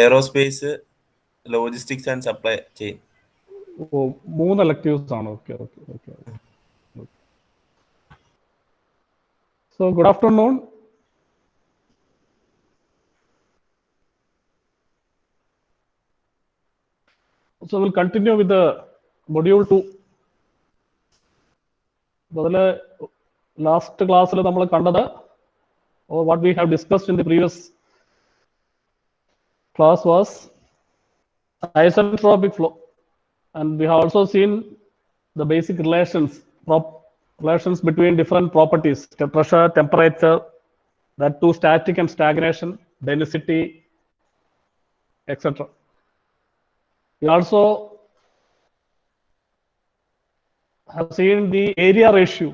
Aerospace, logistics and supply chain. ഓ, 3 electives ആണ്. Okay. So good afternoon. So we'll continue with the module 2. അതിലെ last ക്ലാസ്സിൽ നമ്മൾ കണ്ടത്, or what we have discussed in the previous class was isentropic flow, and we have also seen the basic relations between different properties: pressure, temperature, that too static and stagnation, density, etc. We also have seen the area ratio,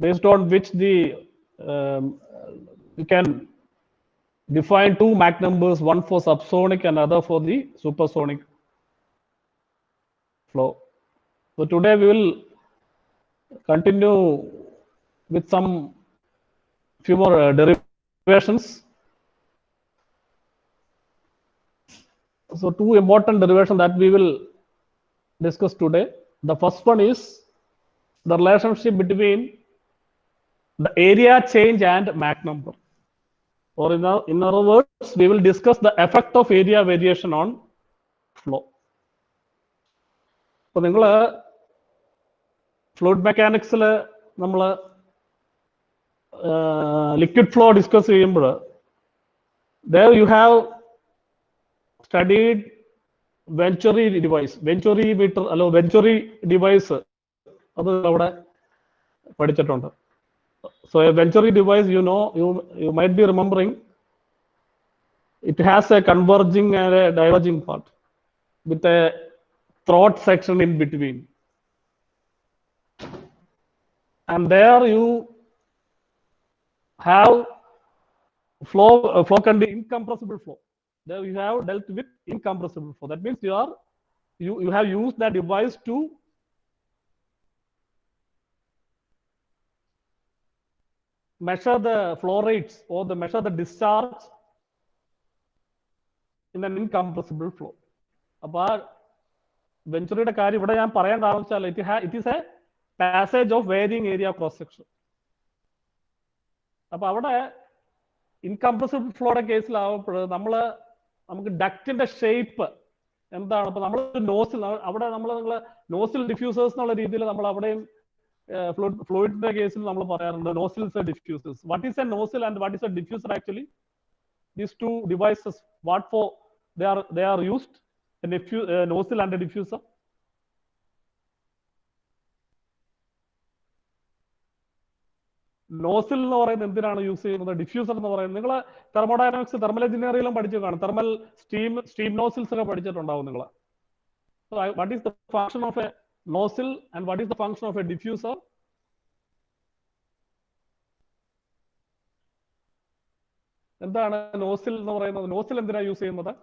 based on which you can define 2 Mach numbers, one for subsonic and other for the supersonic flow. So today we will continue with few more derivations. So 2 important derivations that we will discuss today. The first one is the relationship between the area change and Mach number, or in other words, we will discuss the effect of area variation on flow. So നിങ്ങൾ fluid മെക്കാനിക്സിൽ നമ്മൾ liquid flow discuss ചെയ്യുമ്പോൾ, there you have studied Venturi device, Venturi meter, അല്ലോ Venturi device, അത് അവിടെ പഠിച്ചിട്ടുണ്ട്. So a Venturi device, you might be remembering, it has a converging and a diverging part with a throat section in between, and there you have flow incompressible flow. There you have dealt with incompressible flow. That means you have used that device to measure the flow rates or measure the discharge in an incompressible flow. അപ്പോൾ വെഞ്ചുറിയുടെ കാര്യം ഇവിടെ ഞാൻ പറയാൻ കാരണം വെച്ചാൽ it is a passage of varying area cross section. അപ്പൊ അവിടെ incompressible ഫ്ലോയുടെ കേസിലാവുമ്പോൾ നമുക്ക് ഡക്റ്റിന്റെ ഷേപ്പ് എന്താണ്, അപ്പൊ നമ്മൾ നോസിൽ, അവിടെ നമ്മൾ നോസിൽ ഡിഫ്യൂസേഴ്സ് എന്നുള്ള രീതിയിൽ നമ്മൾ അവിടെയും ഫ്ലൂയിഡിന്റെ കേസിൽ നമ്മൾ പറയാറുണ്ട് nozzles diffusers. What is a nozzle and what is a diffuser? Actually these 2 devices, what for they are used, a nozzle and a diffuser. Nozzle എന്ന് പറയുന്നത് എന്തിനാണ് യൂസ് ചെയ്യുന്നത്? ഡിഫ്യൂസർ എന്ന് പറയുന്നത് നിങ്ങൾ തെർമോഡൈനാമിക്സ്, തെർമൽ എഞ്ചിനീയറിംഗിലും പഠിച്ചു കാണും. തെർമൽ സ്റ്റീം നോസിൽസ് ഒക്കെ പഠിച്ചിട്ടുണ്ടാവും നിങ്ങൾ. What is the function of A nozzle and what is the function of A diffuser? എന്താണ് നോസിൽ എന്ന് പറയുന്നത്? നോസിൽ എന്തിനാണ് യൂസ് ചെയ്യുന്നത്?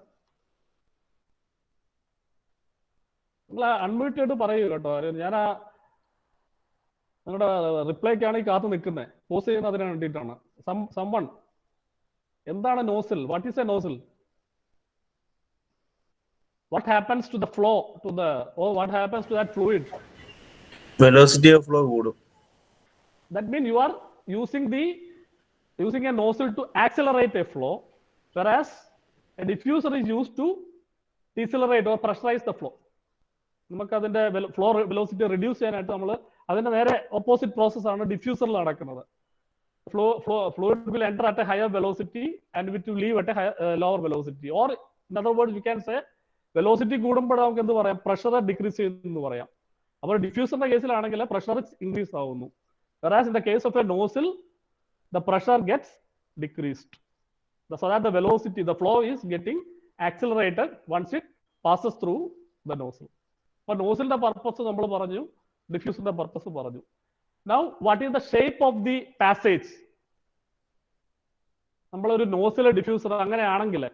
നിങ്ങൾ അൺമ്യൂട്ട് ചെയ്തിട്ട് പറയൂ കേട്ടോ. ഞാൻ നിങ്ങളുടെ റിപ്ലൈക്കാണ് ഈ കാത്തു നിൽക്കുന്നത്. പോസ് ചെയ്യുന്നത് അതിന് വേണ്ടിയിട്ടാണ്. someone, എന്താണ് nozzle? What is a nozzle? What happens to the flow, what happens to that fluid? Velocity of flow കൂടും. That means you are using a nozzle to accelerate a flow, whereas a diffuser is used to decelerate or pressurize the flow. നമുക്ക് അതിന്റെ flow velocity reduce ചെയ്യാനായിട്ട് നമ്മൾ അതിന്റെ നേരെ opposite process ആണ് ഡിഫ്യൂസറിൽ നടക്കുന്നത്. fluid will enter at a higher velocity and it will leave at a lower velocity, or in other words we can say velocity കൂടുമ്പോൾ നമുക്ക് എന്ത് പറയാം? പ്രഷർ ഡിക്രീസ് ചെയ്യുന്നു പറയാം. അപ്പോൾ ഡിഫ്യൂസറിന്റെ കേസിലാണെങ്കിൽ പ്രഷർ ഇൻക്രീസ് ആവുന്നു. whereas in the case of a nozzle the pressure gets decreased, so that the velocity, the flow is getting accelerated once it passes through the nozzle. അപ്പോൾ നോസിലിന്റെ purpose നമ്മൾ പറഞ്ഞു, ഡിഫ്യൂസറിന്റെ purpose പറഞ്ഞു. Now what is the shape of the passage? നമ്മളൊരു nozzle diffuser അങ്ങനെയാണെങ്കിൽ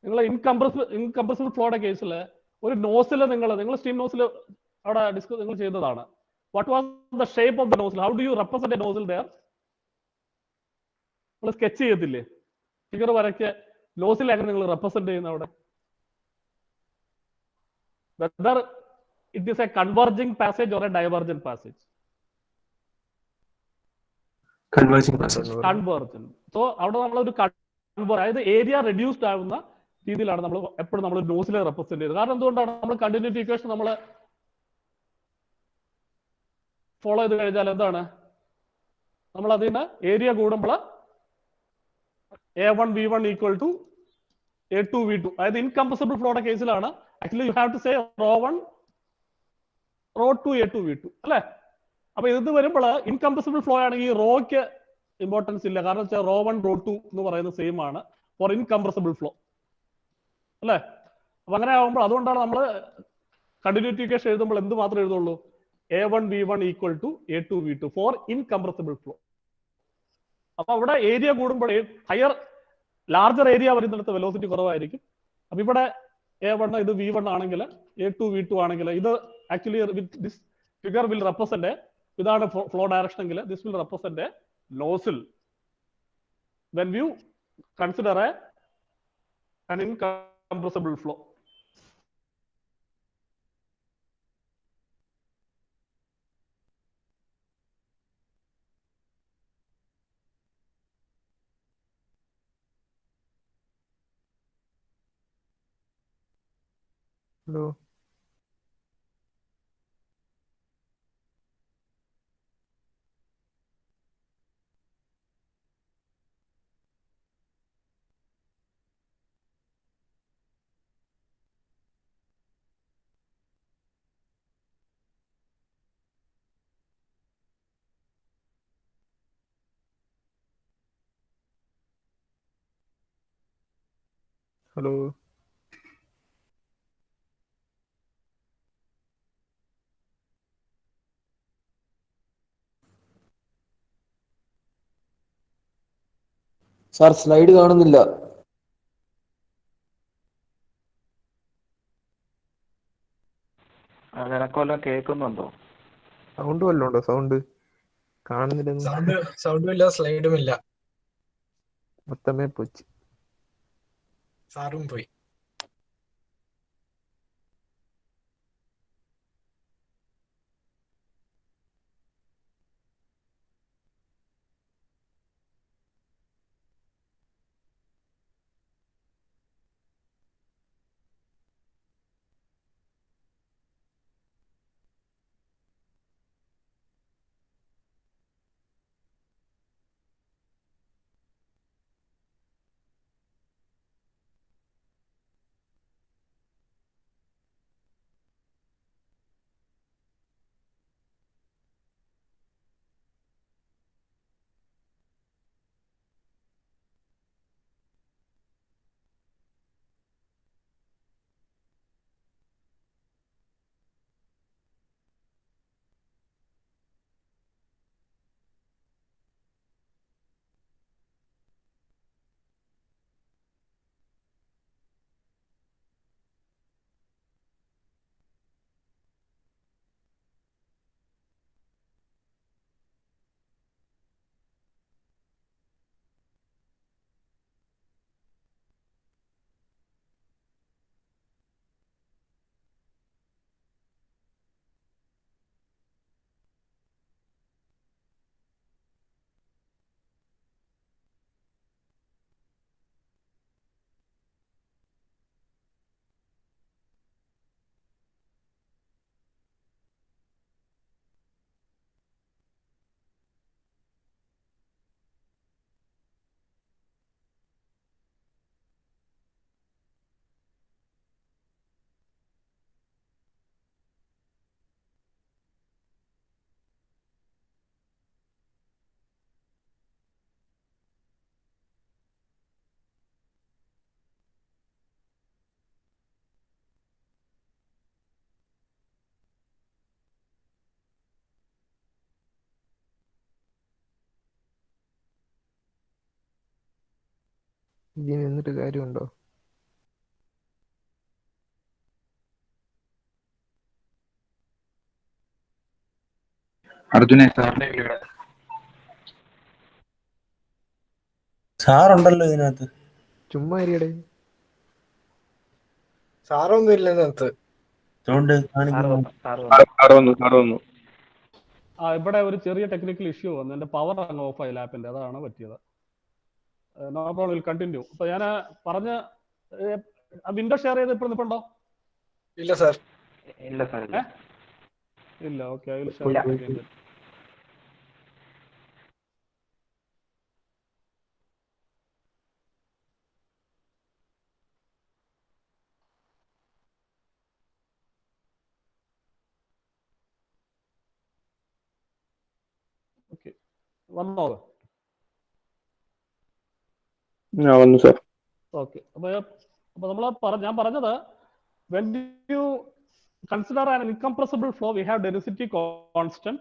നിങ്ങൾ incompressible ഫ്ലോയുടെ കേസിൽ ഒരു നോസിൽ നിങ്ങൾ സ്റ്റീം നോസിൽ അവിടെ നിങ്ങൾ ചെയ്തതാണ്. What was the shape of the nozzle? How do you represent a nozzle there? നമ്മൾ സ്കെച്ച് ചെയ്യത്തില്ലേ? ഫിഗർ വരയ്ക്ക് ലോസിലാണ് നിങ്ങൾ റെപ്രസെന്റ് ചെയ്യുന്നത് അവിടെ? Whether it is a converging passage or a divergent passage? Convergent. So അവിടെ നമ്മളൊരു അതായത് ഏരിയ റെഡ്യൂസ്ഡ് ആവുന്ന രീതിയിലാണ് നമ്മൾ എപ്പോഴും നമ്മൾ നോസിലെ റെപ്രസെന്റ് ചെയ്തത്. കാരണം എന്തുകൊണ്ടാണ് നമ്മൾ കണ്ടിന്യൂറ്റി ഇക്വേഷൻ നമ്മൾ ഫോളോ ചെയ്ത് കഴിഞ്ഞാൽ എന്താണ് നമ്മൾ അതിന് ഏരിയ കൂടുമ്പോൾ A1V1 ഈക്വൽ ടു A2V2. അതായത് ഇൻകംപ്രസിബിൾ ഫ്ലോയുടെ കേസിലാണ് actually you have to say ρ1 ρ2 A2V2 അല്ലെ? അപ്പൊ ഇത് വരുമ്പോൾ ഇൻകംപ്രസിബിൾ ഫ്ലോ ആണെങ്കിൽ റോയ്ക്ക് ഇമ്പോർട്ടൻസ് ഇല്ല. കാരണം വെച്ചാൽ ρ1 ρ2 എന്ന് പറയുന്നത് സെയിം ആണ് ഫോർ ഇൻകംപ്രസിബിൾ ഫ്ലോ അല്ലെ? അപ്പൊ അങ്ങനെ ആകുമ്പോൾ അതുകൊണ്ടാണ് നമ്മൾ കണ്ടിന്യൂറ്റി ഇക്വേഷൻ എഴുതുമ്പോൾ എന്ത് മാത്രമേ എഴുതുള്ളൂ? A1V1 equal to A2V2 for incompressible flow. അപ്പൊ അവിടെ ഏരിയ കൂടുമ്പോൾ ഹയർ ലാർജർ ഏരിയ വരുന്നിടത്ത് വെലോസിറ്റി കുറവായിരിക്കും. അപ്പൊ ഇവിടെ A1 ഇത് V1 ആണെങ്കിൽ A2V2 ആണെങ്കിൽ ഇത് actually this figure will represent ഇതാണ് ഫ്ലോ ഡയറക്ഷൻ എങ്കിൽ this will represent nozzle when you consider an incompressible flow. Hello. Hello. Sir slide കാണുന്നില്ല. നിനക്ക് വല്ലതും കേൾക്കുന്നുണ്ടോ? സൗണ്ട് വല്ലതും ഉണ്ടോ? സൗണ്ട് കാണുന്നില്ല. സൗണ്ടും ഇല്ല, സ്ലൈഡും ഇല്ല. മൊത്തമേ പോച്ച്. സാറും പോയി. ഇതിന് എന്നിട്ട് കാര്യമുണ്ടോ? അർജുനെ സാറിന്റെ വീട് സാറുണ്ടല്ലോ ഇതിനകത്ത്. ചുമ്മാ ഇരിയടേ. സാറൊന്നും ഇല്ല ഇതിനകത്ത്. സൗണ്ട് സാറ് കാണിക്കുന്നു. വന്നു, സാറ് വന്നു. ഇവിടെ ഒരു ചെറിയ ടെക്നിക്കൽ ഇഷ്യൂ വന്നു. എൻ്റെ പവർ അങ്ങ് ഓഫായി ലാപ്പിന്റെ, അതാണ് പറ്റിയത്. No problem, will continue. അപ്പൊ ഞാൻ പറഞ്ഞ വിൻഡോ ഷെയർ ചെയ്ത് ഇപ്പോൾ നിൽപ്പുണ്ടോ? ഇല്ല സാർ. ഇല്ല സാർ, ഇല്ല. ഇല്ല, okay. I will share again. Okay, വന്നോ? വന്നു സാർ. ഓക്കെ, അപ്പൊ ഞാൻ പറഞ്ഞത്, when you consider an incompressible flow, we have density constant,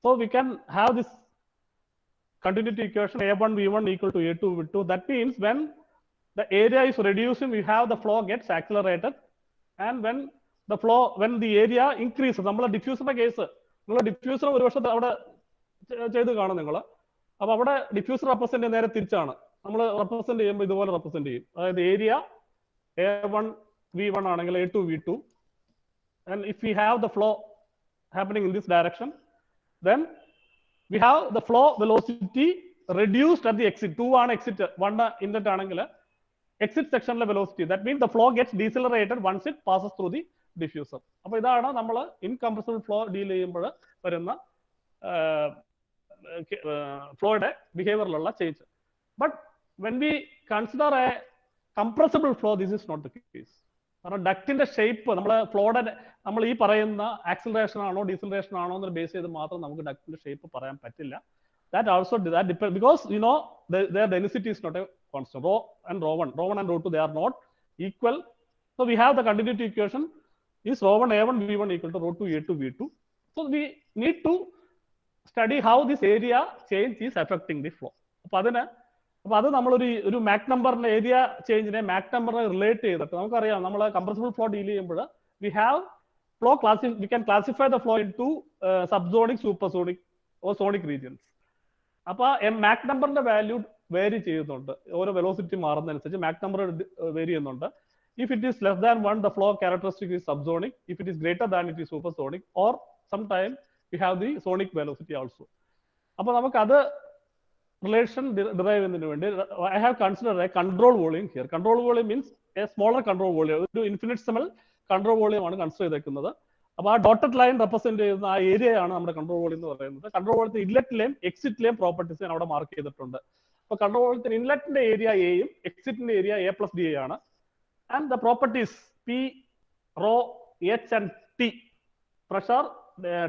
so we can have this continuity equation a1 v1 equal to a2 v2. That means when the area is reducing, we have the flow gets accelerated, and when the area increases, നമ്മളെ ഡിഫ്യൂസറിന്റെ case, നിങ്ങൾ diffuser ഒരു വർഷത്തെ അവിടെ ചെയ്ത് കാണും നിങ്ങൾ. അപ്പൊ അവിടെ ഡിഫ്യൂസർ റെപ്രസെന്റ് നേരെ തിരിച്ചാണ്. നമ്മൾ റെപ്രസെന്റ് ചെയ്യുമ്പോൾ ഇതുപോലെ റെപ്രസെന്റ് ചെയ്യും. അതായത് ഏരിയ a1 v1 ആണെങ്കിൽ a2 v2, and if we have the flow happening in this direction, then we have the flow velocity reduced at the exit. 2 ആണ് exit, 1 inlet ആണെങ്കിൽ exit sectionലെ velocity. That means the flow gets decelerated once it passes through the diffuser. അപ്പൊ ഇതാണ് നമ്മൾ incompressible flow deal ചെയ്യുമ്പോൾ വരുന്ന ഫ്ലോയുടെ ബിഹേവിയറിലുള്ള change. But when we consider a compressible flow, this is not the case. കാരണം ഡക്റ്റിന്റെ ഷേപ്പ് നമ്മൾ ഈ പറയുന്ന ആക്സിലറേഷൻ ആണോ ഡീസിലറേഷൻ ആണോ എന്ന് ബേസ് ചെയ്ത് മാത്രം നമുക്ക് ഡക്റ്റിന്റെ ഷേപ്പ് പറയാൻ പറ്റില്ല. That also depends, because you know their density is not a constant. Rho and rho1 and rho2, they are not equal. So we have the continuity equation is rho1 a1 v1 equal to rho2 a2 v2. So we need to study how this area change is affecting the flow. അപ്പൊ അത് നമ്മളൊരു Mac നമ്പറിന്റെ area ചേഞ്ചിനെ Mac നമ്പറിനെ relate ചെയ്തിട്ട് നമുക്കറിയാം, നമ്മൾ compressible flow deal ചെയ്യുമ്പോൾ we can classify the flow into subsonic, supersonic or sonic regions. അപ്പൊ മാക് നമ്പറിന്റെ വാല്യൂ വേരി ചെയ്യുന്നുണ്ട്. ഓരോ വെലോസിറ്റി മാറുന്നതനുസരിച്ച് മാക് നമ്പർ വേരി ചെയ്യുന്നുണ്ട്. If it is less than 1, the flow characteristic is subsonic. If it is greater than, it is supersonic, or sometimes we have the sonic velocity also. അപ്പോൾ നമുക്ക് അത് relation derive ചെയ്യുന്നതിന് വേണ്ടി I have considered a control volume here. Control volume means a smaller control volume. ഒരു ഇൻഫിനിറ്റ്സിമൽ control volume ആണ് consider ചെയ്തേക്കുന്നത്. അപ്പോൾ ആ ഡോട്ടഡ് ലൈൻ റെപ്രസെന്റ് ചെയ്യുന്ന ആ ഏരിയയാണ് നമ്മുടെ കൺട്രോൾ വോളിയം എന്ന് പറയുന്നത്. കൺട്രോൾ വോളിയത്തിന് ഇൻലെറ്റിലെയും എക്സിറ്റിലെയും പ്രോപ്പർട്ടീസ് ഞാൻ അവിടെ മാർക്ക് ചെയ്തിട്ടുണ്ട്. അപ്പോൾ കൺട്രോൾ വോളിയത്തിന് ഇൻലെറ്റിന്റെ ഏരിയ എയും എക്സിറ്റിന്റെ ഏരിയ a+d ആണ്. And the properties P, rho, H and T, pressure,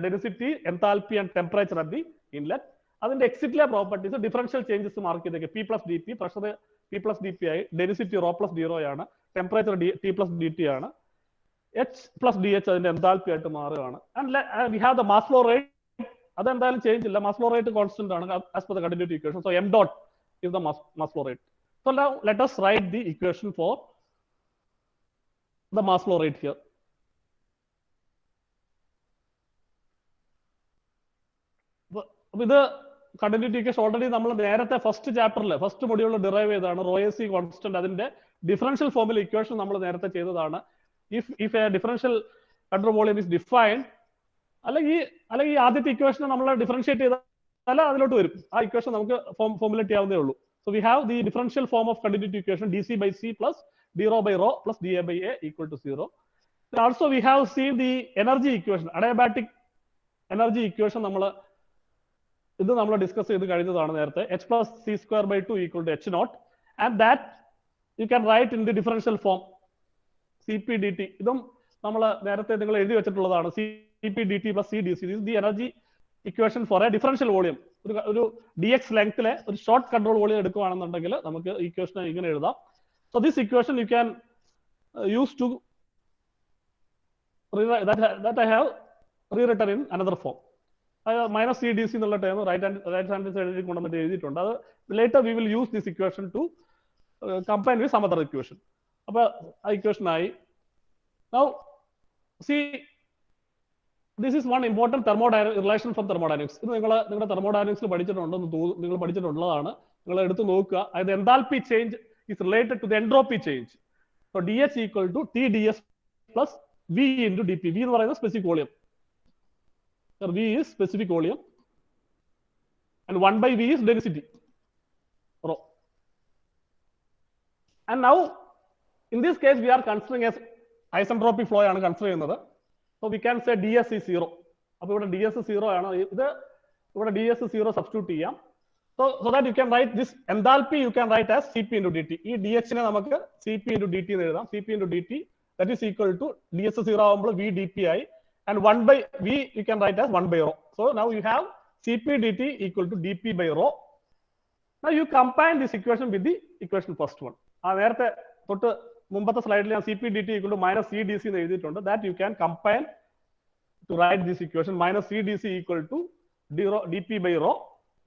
density, enthalpy and temperature at the inlet. അതിന്റെ എക്സിറ്റിലെ പ്രോപ്പർട്ടീസ് ഡിഫറൻഷ്യൽ ചേഞ്ചസ് മാർക്ക് ചെയ്തേക്ക്. P+dP, പ്രഷർ P+dP ആയി, ഡെൻസിറ്റി ρ+d ആണ്, ടെമ്പറേച്ചർ T+dt ആണ്, H+dH അതിന്റെ enthalpy ആയിട്ട് മാറുകയാണ്. And we have the mass flow rate. അതെന്തായാലും change ഇല്ല, മാസ് ഫ്ലോ റേറ്റ് കോൺസ്റ്റന്റ് ആണ് as per the continuity equation. So m dot is the mass flow rate. So now let us write the equation for the mass flow rate here. ഇത് continuity equation already നമ്മൾ നേരത്തെ first ചാപ്റ്ററിൽ first മൊഡ്യൂളിൽ derive ചെയ്തതാണ്. Raw A C constant അതിന്റെ differential ഫോമിൽ equation നമ്മൾ നേരത്തെ ചെയ്തതാണ്. If A differential control volume is defined, അല്ലെങ്കിൽ ആദ്യത്തെ ഇക്വേഷനെ നമ്മൾ ഡിഫറൻഷിയേറ്റ് ചെയ്താൽ അതിലോട്ട് വരും. ആ ഇക്വേഷൻ നമുക്ക് ഫോമുലേറ്റ് ചെയ്യാവുന്നേ ഉള്ളൂ. So we have the differential form of continuity equation dc/c plus d rho by rho plus da/a equal to 0. Then also we have seen the energy equation, adiabatic energy equation. ഇത് നമ്മൾ discuss ചെയ്ത് കഴിഞ്ഞതാണ് നേരത്തെ. h+c²/2 equal to h naught, and that you can write in the differential form cp/dt. ഇതും നമ്മൾ നേരത്തെ നിങ്ങൾ എഴുതി വെച്ചിട്ടുള്ളതാണ്. cp/dt plus cdc is the energy equation for a differential volume. ഒരു dx ലെങ്ത്തിലെ ഒരു ഷോർട്ട് കൺട്രോൾ വോളിയം എടുക്കുകയാണെന്നുണ്ടെങ്കിൽ നമുക്ക് ഇക്വേഷൻ ഇങ്ങനെ എഴുതാം. So this equation you can use to that I have rewritten in another form. Minus cdc എന്നുള്ള term right hand സൈഡിൽ കൊണ്ടുവന്നിട്ട് എഴുതിയിട്ടുണ്ട്. അത് later we will use this equation to combine with some other equation. അപ്പോൾ ആ equation ആയി. Now see, this is one important relation from thermodynamics. ഇത് നിങ്ങളുടെ തെർമോഡൈനാമിക്സിൽ പഠിച്ചിട്ടുണ്ടെന്ന് നിങ്ങൾ പഠിച്ചിട്ടുള്ളതാണ്. നിങ്ങൾ എടുത്ത് നോക്കുക. അതായത് enthalpy change is related to the entropy change. So dH equal to TdS plus V into dP. V എന്ന് പറയുന്നത് specific volume. So V is specific volume and 1 by V is density, rho. And now in this case we are considering as isentropic flow ആണ് consider ചെയ്യുന്നത്. So we can say ds is 0. അപ്പോൾ ഇവിടെ ds 0 ആണ്. ഇത് ഇവിടെ ds 0 substitute ചെയ്യാം. So that you can write this enthalpy you can write as Cp into dt. ഈ dh നെ നമുക്ക് Cp into dt എന്ന് എഴുതാം. Cp into dt that is equal to ds 0 ആവുമ്പോൾ V dP ആയി and 1 by V you can write as 1 by rho. So now you have Cp dt equal to dP by rho. Now you combine this equation with the equation first one. ആ നേരത്തെ തൊട്ട് മുമ്പത്തെ സ്ലൈഡിൽ ഞാൻ Cp dt equal to minus Cdc എന്ന് എഴുതിയിട്ടുണ്ട്. That you can combine to write this equation minus Cdc equal to dP by rho,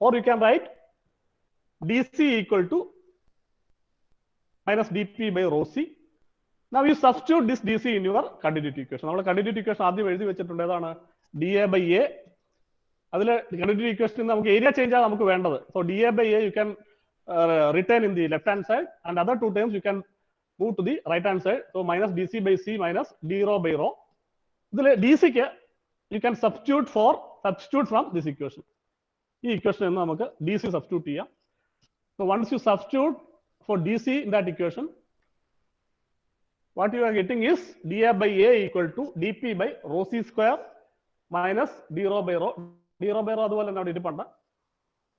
or you can write dC equal to minus dP by rho c. Now you substitute this dC in your continuity equation. നമ്മൾ continuity equation ആദ്യം എഴുതി വെച്ചിട്ടുണ്ട്. ഏതാണ് dA by A. അതിൽ continuity equation നമുക്ക് area change ആണ് നമുക്ക് വേണ്ടത്. So dA by A you can retain in the left hand side and other two terms you can move to the right hand side. So minus dC by C minus d rho by rho. ഇതിൽ dC ക്ക് you can substitute from this equation. ഈ equation എന്ന് നമുക്ക് dC substitute ചെയ്യാം. So once you substitute for dC in that equation, what you are getting is dA by A equal to dP by rho c square minus d rho by rho. d rho by rho അതുപോലെ തന്നെ അവിടെ ഇരിപ്പുണ്ട്.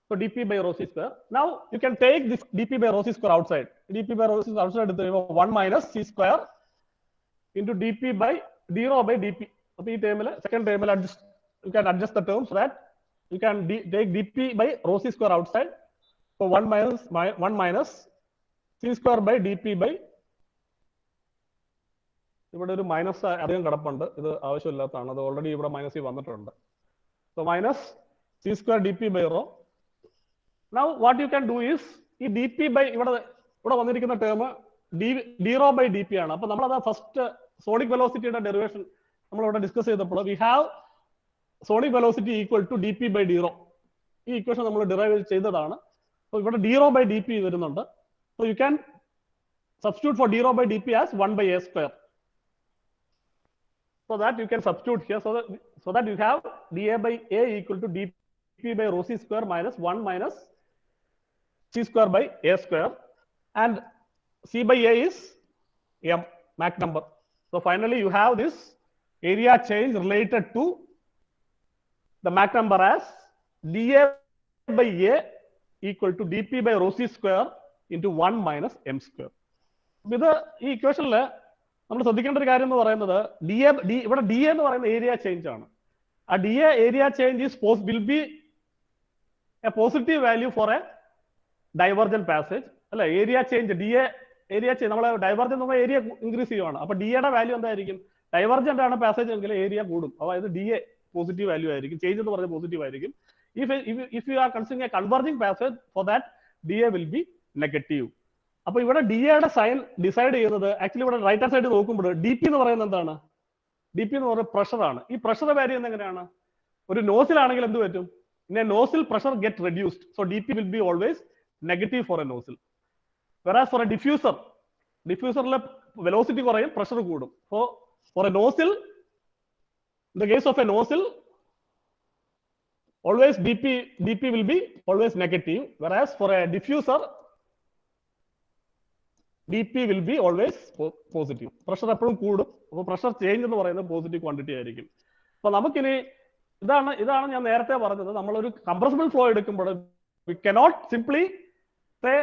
So dP by rho c square. Now you can take this dP by rho c square outside. dP by rho c square outside എടുത്ത് കഴിയുമ്പോൾ 1 minus c square into dP by d rho by dP. അപ്പോൾ ഈ ടേമിൽ second ടേമിൽ you can adjust the terms so that you can take dP by rho c square outside. So 1 minus c square by dP by, ഇവിടെ ഒരു minus അധികം കിടപ്പുണ്ട്, ഇത് ആവശ്യമില്ലാത്തതാണ്, അത് ഓൾറെഡി ഇവിടെ മൈനസ് വന്നിട്ടുണ്ട്. So minus c square dP by rho. Now what you can do is ഈ dP by ഇവിടെ വന്നിരിക്കുന്ന term d rho by dP ആണ്. അപ്പോൾ നമ്മളത് ഫസ്റ്റ് സോണിക് വെലോസിറ്റിയുടെ ഡെറിവേഷൻ നമ്മൾ ഇവിടെ ഡിസ്കസ് ചെയ്തപ്പോൾ we have sonic velocity equal to dP by d rho. ഈ ഇക്വേഷൻ നമ്മൾ ഡിറൈവ് ചെയ്തതാണ്. So ഇവിടെ d rho by dP വരുന്നുണ്ട്. So you can substitute for d rho by dP as 1 by A square. So that you can substitute here so that you have dA by A equal to dP by rho c square minus 1 minus c square by A square, and C by A is M, Mach number. So finally you have this area change related to the Mach number as dA by A equal to dP by rho c square into 1 minus M square. ഇത് ഈ ഇക്വേഷനിൽ നമ്മൾ ശ്രദ്ധിക്കേണ്ട ഒരു കാര്യം എന്ന് പറയുന്നത് ഇവിടെ dA എന്ന് പറയുന്ന ഏരിയ ചേഞ്ച് ആണ്. ആ dA area change will be a positive value for a divergent passage അല്ലെ. Area change dA area change നമ്മൾ ഡൈവർജന്റ് നമ്മൾ ഏരിയ ഇൻക്രീസ് ചെയ്യുവാണ്. അപ്പൊ ഡിയുടെ വാല്യൂ എന്തായിരിക്കും? ഡൈവർജന്റ് ആണ് പാസേജ് എങ്കിൽ ഏരിയ കൂടും. അതായത് dA പോസിറ്റീവ് വാല്യൂ ആയിരിക്കും, ചേഞ്ച് എന്ന് പറഞ്ഞാൽ പോസിറ്റീവ് ആയിരിക്കും. if you are considering a converging passage, for that dA will be negative. അപ്പോൾ ഇവിടെ ഡിയുടെ സൈൻ ഡിസൈഡ് ചെയ്യുന്നത് ആക്ച്വലി ഇവിടെ റൈറ്റ് ഹാൻഡ് സൈഡ് നോക്കുമ്പോൾ dP എന്ന് പറയുന്നത് എന്താണ്? dP എന്ന് പറയുന്നത് പ്രഷറാണ്. ഈ പ്രഷർ വാല്യൂ എങ്ങനെയാണ്? ഒരു നോസിലാണെങ്കിൽ എന്ത് പറ്റും? In a nozzle pressure get reduced, so dP will be always negative for a nozzle. whereas for a ഡിഫ്യൂസറിലെ വെലോസിറ്റി കുറയും, പ്രഷർ കൂടും. for a nozzle, in the case of a nozzle, always dP will be always negative, whereas for a diffuser dP will be always positive. Pressure എപ്പോഴും കൂടും. അപ്പോൾ pressure change എന്ന് പറയുന്നത് positive quantity ആയിരിക്കും. അപ്പൊ നമുക്കിനി ഇതാണ് ഞാൻ നേരത്തെ പറഞ്ഞത്, നമ്മളൊരു കംപ്രസിബിൾ ഫ്ലോ എടുക്കുമ്പോൾ we cannot simply say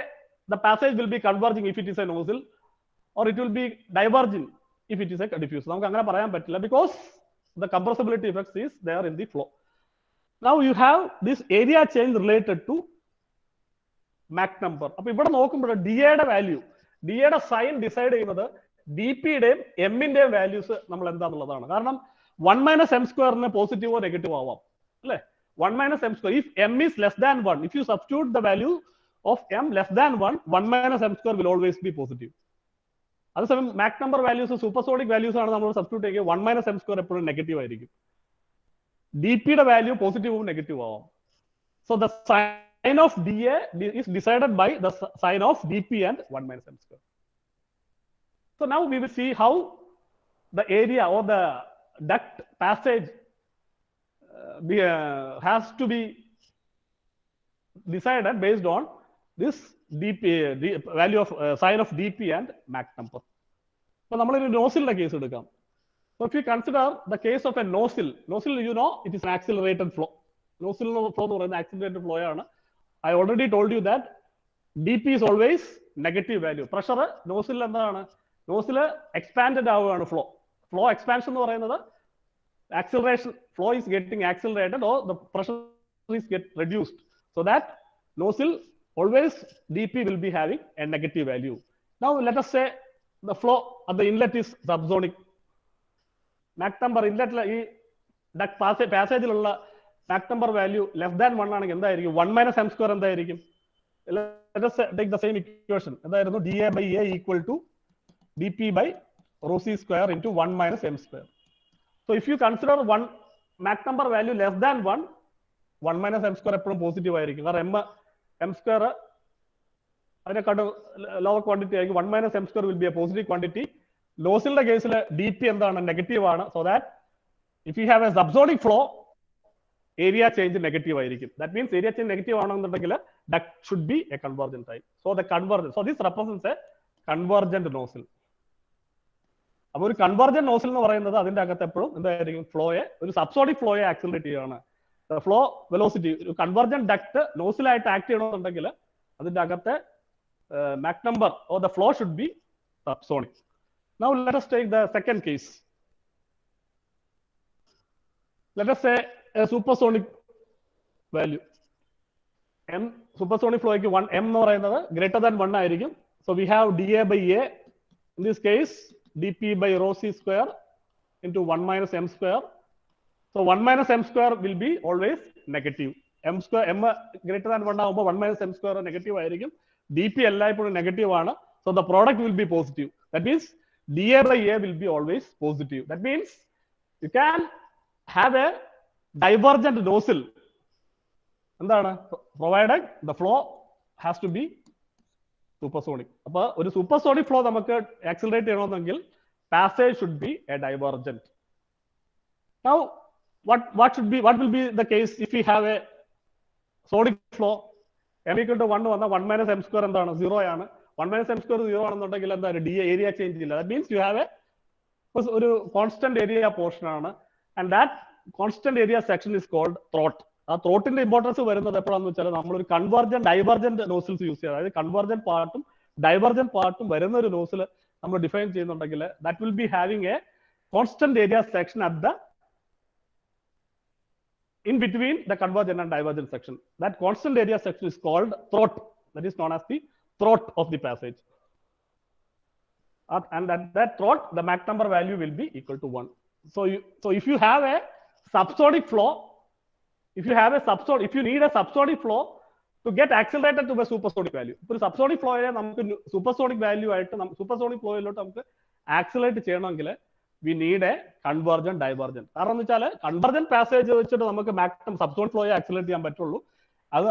the passage will be converging if it is a nozzle, or it will be diverging if it is a diffuser. നമുക്ക് അങ്ങനെ പറയാൻ പറ്റില്ല, because the compressibility effects is there in the flow. Now you have this area change related to Mach number. അപ്പോൾ ഇവിടെ നോക്കുമ്പോൾ ഡിയുടെ value, ഡിയുടെ sign decide ചെയ്യുന്നത് ഡിപിയുടെയും എമ്മിന്റെയും വാല്യൂസ് നമ്മൾ എന്താണെന്നുള്ളതാണ്. കാരണം 1 minus m square പോസിറ്റീവോ നെഗറ്റീവോ ആവാം അല്ലെ. 1 minus m square, if m is less than 1, if you substitute the value of m less than 1 minus m square will always be positive. അതേസമയം Mach number values supersonic values ആണ് നമ്മൾ substitute ചെയ്യുക, 1 minus m square എപ്പോഴും negative ആയിരിക്കും. ഡിപിയുടെ value പോസിറ്റീവും negative ആവാം. So the sign of dA is decided by the sign of dP and 1 minus m square. So now we will see how the area or the duct passage has to be decided based on this dP, value of sign of dP and Mach number. So നമ്മളൊരു നോസിലിന്റെ case എടുക്കാം. So if you consider the case of a nozzle, you know it is an accelerated flow. Nozzle flow എന്ന് പറയുന്നത് accelerated flow ആണ്. I already told you that dP is always negative value. Pressure nozzle എന്താണ്? Nozzle expanded ആവുകയാണ് flow. Flow expansion എന്ന് പറയുന്നത് acceleration, flow is getting accelerated or the pressure is get reduced. So that nozzle always dP will be having a negative value. Now let us say the flow at the inlet is subsonic. Mach number inlet ഈ duct passageലുള്ള Mach number value less than 1 ആണെങ്കിൽ എന്തായിരിക്കും? 1 minus m square എന്തായിരിക്കും? Let us take the same equation. എന്തായിരുന്നു? dA by A equal to dP by rho c square into 1 minus m square. So if you consider one Mach number value less than 1, 1 minus m square എപ്പോഴും positive ആയിരിക്കും. കാരണം m square അതിനെക്കാട്ടും lower quantity ആയിരിക്കും. 1 minus m square will be a positive quantity. നോസിലിന്റെ കേസിൽ dP എന്താണ്? Negative ആണ്. So that if you have a subsonic flow area change negative ആയിരിക്കും. That means area change negative ആണെന്നുണ്ടെങ്കിൽ duct should be a convergent type. So the convergent, so this represents a convergent nozzle. അപ്പൊ ഒരു convergent nozzle എന്ന് പറയുന്നത് അതിന്റെ അകത്ത് എപ്പോഴും എന്തായിരിക്കും? ഫ്ലോയെ, ഒരു സബ്സോണിക് ഫ്ലോയെ ആക്സിലറേറ്റ് ചെയ്യുകയാണ്. ഫ്ലോ വെലോസിറ്റി ഒരു കൺവെർജന്റ് ഡക്ട് നോസിലായിട്ട് ആക്ട് ചെയ്യണമെന്നുണ്ടെങ്കിൽ അതിന്റെ അകത്തെ Mach number or the flow should be subsonic. Now let us take the second case. Let us say a supersonic value. M supersonic flow ക്ക് 1 m എന്ന് പറയുന്നത് greater than 1 ആയിരിക്കും. So we have dA by A. In this case dP by rho c square into 1 minus m square. So 1 minus m square will be always negative. M square m greater than 1 ആകുമ്പോൾ 1 minus m square negative ആയിരിക്കും. dP എല്ലായ്പ്പോഴും negative ആണ്. So the product will be positive. That means dA by A will be always positive. That means you can have a divergent nozzle. എന്താണ്? Provided the flow has to be supersonic. അപ്പോൾ ഒരു supersonic flow നമുക്ക് accelerate ചെയ്യണമെന്നെങ്കിൽ passage should be a divergent. Now what will be the case if we have a sonic flow? m equal to 1 വന്നാൽ 1 minus m square എന്താണ്? 0 ആണ്. 1 minus m square 0 ആണെന്നുണ്ടെങ്കിൽ എന്താണ്? dA area change ഇല്ല. That means you have ഒരു constant area portion ആണ്. And that constant area section is called throat. ആ ത്രോട്ടിന്റെ ഇമ്പോർട്ടൻസ് വരുന്നത് എപ്പോഴാണെന്ന് വെച്ചാൽ നമ്മളൊരു കൺവെർജന്റ് ഡൈവർജന്റ് നോസിൽസ് യൂസ് ചെയ്യുക. അതായത് കൺവെർജന്റ് പാർട്ടും ഡൈവർജന്റ് പാർട്ടും വരുന്ന ഒരു നോസിൽ നമ്മൾ ഡിഫൈൻ ചെയ്യുന്നുണ്ടെങ്കിൽ that will be having A constant area section at the in between the convergent and divergent section. That constant area section is called throat. That is known as the throat of the passage. And that throat, the Mach number value will be equal to 1. So if you have a subsonic flow, if you need a subsonic flow to get accelerated to a supersonic value, ഒരു subsonic flow നമുക്ക് supersonic value ആയിട്ട് supersonic flow യിലോട്ട് നമുക്ക് accelerate ചെയ്യണമെങ്കിൽ we need a convergent divergent. കാരണം എന്ന് വെച്ചാൽ convergent passage വെച്ചിട്ട് നമുക്ക് മാക്സിമം സബ്സോണിക് ഫ്ലോയെ ആക്സിലറേറ്റ് ചെയ്യാൻ പറ്റുള്ളൂ.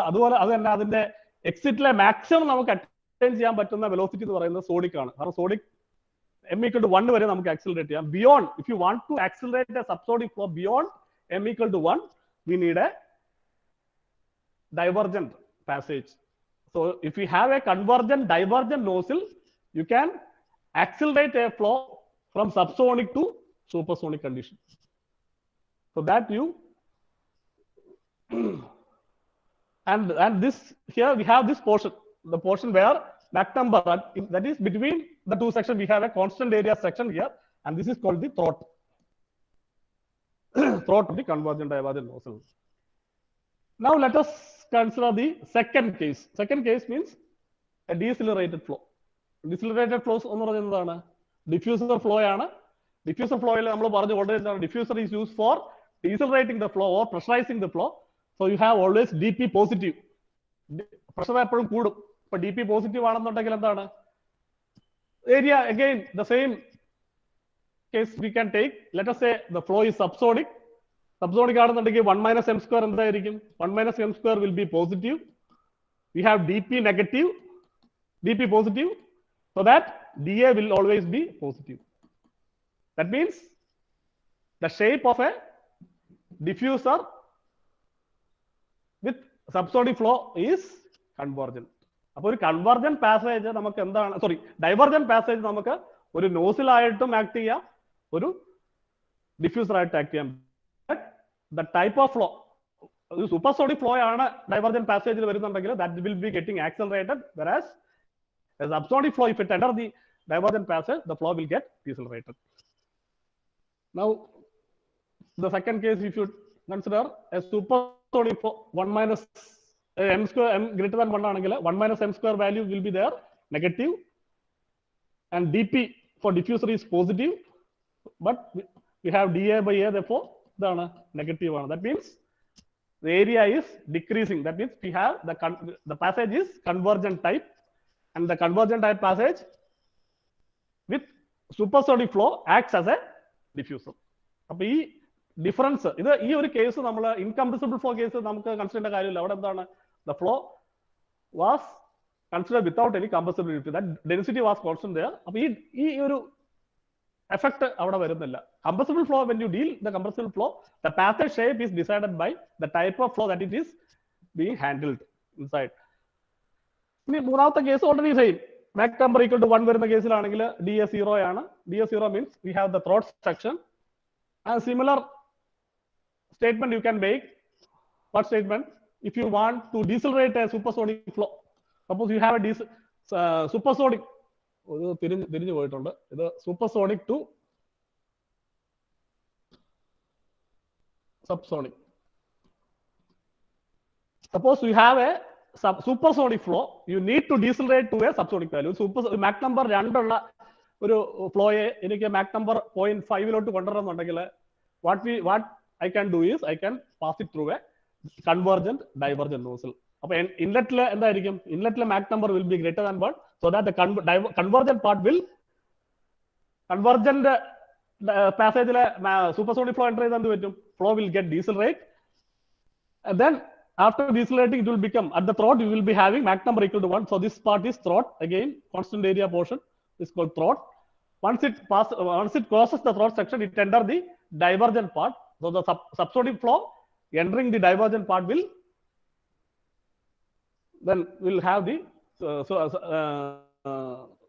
അതുപോലെ അത് തന്നെ അതിന്റെ എക്സിറ്റിലെ മാക്സിമം നമുക്ക് അറ്റൈൻ ചെയ്യാൻ പറ്റുന്ന വെലോസിറ്റി എന്ന് പറയുന്നത് സോണിക് ആണ്. കാരണം സോണിക് m equal to 1 വരെ നമുക്ക് ആക്സിലറേറ്റ് ചെയ്യാം. Beyond if you want to accelerate a subsonic flow beyond m equal to 1 we need a divergent passage. So if we have a convergent divergent nozzle, you can accelerate a flow from subsonic to supersonic condition. So that you and this here we have this portion, the portion where Mach number that is between the two sections we have a constant area section here, and this is called the throat. Throat of the convergent divergent nozzle. Now let us consider the second case. Second case means a decelerated flow. Decelerated flows എന്ന് പറയുന്നത് എന്താണ്? Diffuser flow ആണ്. Diffuser ഫ്ലോയിൽ നമ്മൾ പറഞ്ഞു already എന്താണ്? Diffuser is use for decelerating the flow or pressurising the flow. So you have always dP positive. Pressure എപ്പോഴും കൂടും. ഇപ്പൊ dP പോസിറ്റീവ് ആണെന്നുണ്ടെങ്കിൽ എന്താണ്? Area again the same case we can take. Let us say the flow is subsonic ആണെന്നുണ്ടെങ്കിൽ 1 minus m square എന്തായിരിക്കും? 1 minus m square will be positive. we have dp negative, dp positive, so that dA will always be positive. That means the shape of a diffuser with subsonic flow is convergent. അപ്പോൾ ഒരു convergent passage നമുക്ക് എന്താണ്, sorry divergent passage നമുക്ക് ഒരു നോസിലായിട്ടും act ചെയ്യാം, ഒരു diffuser ആയിട്ട് act ചെയ്യാം. ദ ടൈപ്പ് ഓഫ് ഫ്ലോ, ഒരു സൂപ്പർസോണിക് ഫ്ലോ ആണ് ഡൈവർജന്റ് പാസേജിൽ വരുന്നുണ്ടെങ്കിൽ that will be getting accelerated, വെറാസ് subsonic flow, if it enter the divergent passage, the flow will get decelerated. Now the second case, if you consider a supersonic flow, 1 minus m square, m greater than 1 ആണെങ്കിൽ 1 minus m square value will be there, negative, and dp for diffuser is positive, but we have dA by A, therefore ഇതാണ് negative ആണ്. That means the area is decreasing. That means we have the passage is convergent type, and the convergent type passage with supersonic flow acts as a diffuser. അപ്പോൾ ഈ difference, ഇത് ഈ ഒരു case നമ്മൾ incompressible flow case നമുക്ക് consider ചെയ്യേണ്ട കാര്യമില്ല. അവിടെ എന്താണ്, the flow was considered without any compressibility, that density was constant there. അപ്പോൾ ഈ ഒരു എഫക്ട് അവിടെ വരുന്നില്ല. Compressible flow, when you deal the compressible flow, the passage shape is decided by the type of flow that it is being handled inside. ഇനി മൂന്നാമത്തെ case already same, Mach number equal to 1 വരുന്ന കേസിലാണെങ്കിൽ dA 0 ആണ്. dA 0 means we have the throat section. And similar statement you can make. What statement? If you want to decelerate a supersonic flow, suppose you have a supersonic, തിരിഞ്ഞു പോയിട്ടുണ്ട്, ഇത് supersonic to subsonic. Suppose you have a supersonic flow, you need to decelerate to a subsonic value. Mach number 2 ഉള്ള ഒരു ഫ്ലോയെ എനിക്ക് Mach number 0.5 കൊണ്ടുവരണമെന്നുണ്ടെങ്കിൽ what I can do is I can pass it through a convergent divergent nozzle. അപ്പോൾ ഇൻലെറ്റിൽ എന്തായിരിക്കും, ഇൻലെറ്റിലെ Mach number will be greater than 1, so that the convergent part will, convergent പാസേജിലെ supersonic flow enter ചെയ്താൽ എന്ത് പറ്റും, flow will get decelerate, and then after decelerating it will become, at the throat you will be having Mach number equal to 1. So this part is throat, again constant area portion is called throat. Once it crosses the throat section, it enter the divergent part. So the subsonic flow entering the divergent part will then will have the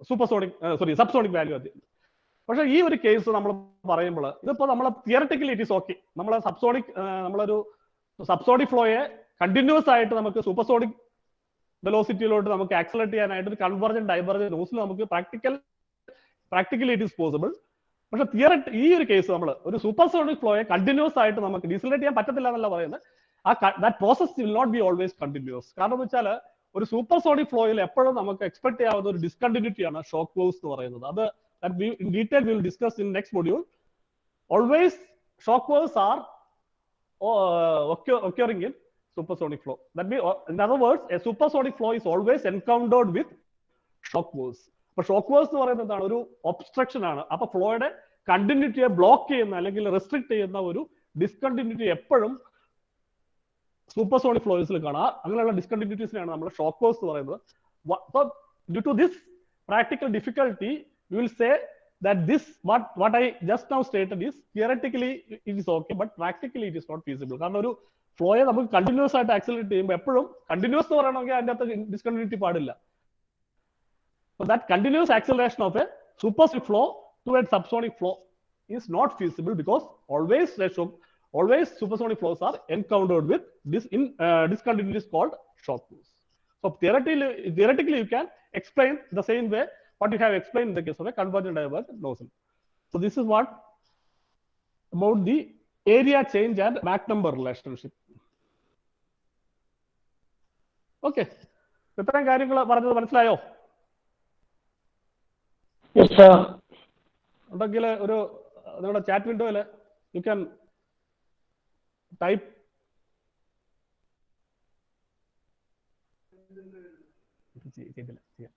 subsonic value. പക്ഷേ ഈ ഒരു case നമ്മൾ പറയുമ്പോൾ ഇതിപ്പോൾ നമ്മൾ theoretically it is okay, നമ്മൾ നമ്മളൊരു subsonic ഫ്ലോയെ continuous ആയിട്ട് നമുക്ക് സൂപ്പർസോണിക് വെലോസിറ്റിയിലോട്ട് നമുക്ക് ആക്സലറേറ്റ് ചെയ്യാനായിട്ട് ഒരു കൺവർജന്റ് ഡൈവർജന്റ് നോസിൽ നമുക്ക് പ്രാക്ടിക്കലി ഇറ്റ് ഈസ് പോസിബിൾ. പക്ഷെ ഈ ഒരു കേസ് നമ്മൾ ഒരു സൂപ്പർസോണിക് ഫ്ലോയെ കണ്ടിന്യൂസ് ആയിട്ട് നമുക്ക് ഡീസലറേറ്റ് ചെയ്യാൻ പറ്റത്തില്ല എന്നല്ല പറയുന്നത്. That process will not be always continues. കാരണം എന്ന് വെച്ചാൽ ഒരു സൂപ്പർസോണിക് ഫ്ലോയിൽ എപ്പോഴും നമുക്ക് എക്സ്പെക്ട് ചെയ്യാവുന്ന ഒരു ഡിസ്കണ്ടിന്യൂറ്റിയാണ് ഷോക്ക് വേവ്സ് എന്ന് പറയുന്നത്. അത് in detail we will discuss in next module. Always shock waves are occurring in supersonic flow. That means, in other words, a supersonic flow is always encountered with shock waves. But shock waves എന്ന് പറയുന്നത് എന്താണ്, ഒരു obstruction ആണ്. അപ്പൊ ഫ്ലോയുടെ കണ്ടിന്യൂറ്റിയെ block ചെയ്യുന്ന അല്ലെങ്കിൽ restrict ചെയ്യുന്ന ഒരു ഡിസ്കണ്ടിന്യൂറ്റി എപ്പോഴും സൂപ്പർസോണിക് ഫ്ലോസിൽ കാണാം. അങ്ങനെയുള്ള ഡിസ്കണ്ടിന്യൂറ്റീസിനാണ് നമ്മൾ ഷോക്ക് വേവ്സ് എന്ന് പറയുന്നത്. So due to this practical difficulty, we will say that this what I just now stated is theoretically it is okay, but practically it is not feasible. കാരണം ഒരു ഫ്ലോയെ നമുക്ക് continuous ആയിട്ട് accelerate ചെയ്യുമ്പോൾ എപ്പോഴും continuous എന്ന് പറയണമെങ്കിൽ അതിൻ്റെ അകത്ത് ഡിസ്കണ്ടിന്യൂറ്റി പാടില്ല. So that continuous acceleration of a supersonic flow to a subsonic flow is not feasible, because always supersonic flows are encountered with this discontinuities called shock waves. So theoretically you can explain the same way what you have explained in the case of a convergent divergent nozzle. So this is what about the area change and Mach number relationship. Okay, ഇത്രയും കാര്യങ്ങൾ പറഞ്ഞത് മനസ്സിലായോ? ഉണ്ടെങ്കിൽ ഒരു നിങ്ങളുടെ chat വിൻഡോയിൽ you can type ചെയ്തില്ല ചെയ്യാം.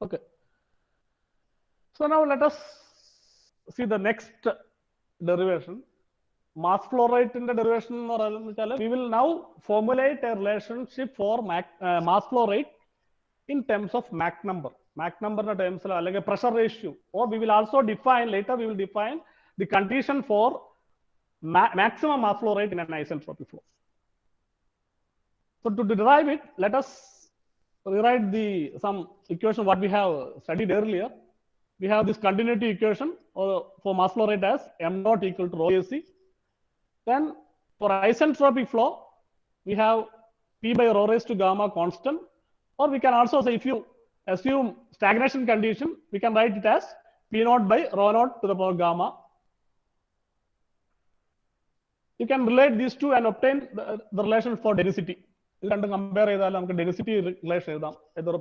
Okay. So now let us see the next derivation. Mass flow rate in the derivation, we will now formulate a relationship for mass flow rate in terms of Mach number. Mach number in terms of pressure ratio. Or we will also define, later we will define the condition for maximum mass flow rate in an isentropic flow. So to derive it, let us rewrite some equation what we have studied earlier. We have this continuity equation for mass flow rate as m naught equal to rho AC. Then for isentropic flow, we have P by rho raised to gamma constant, or we can also say, if you assume stagnation condition, we can write it as P naught by rho naught to the power gamma. You can relate these two and obtain the relation for density. ഇത് രണ്ടും compare ചെയ്താൽ നമുക്ക് density relation എഴുതാം.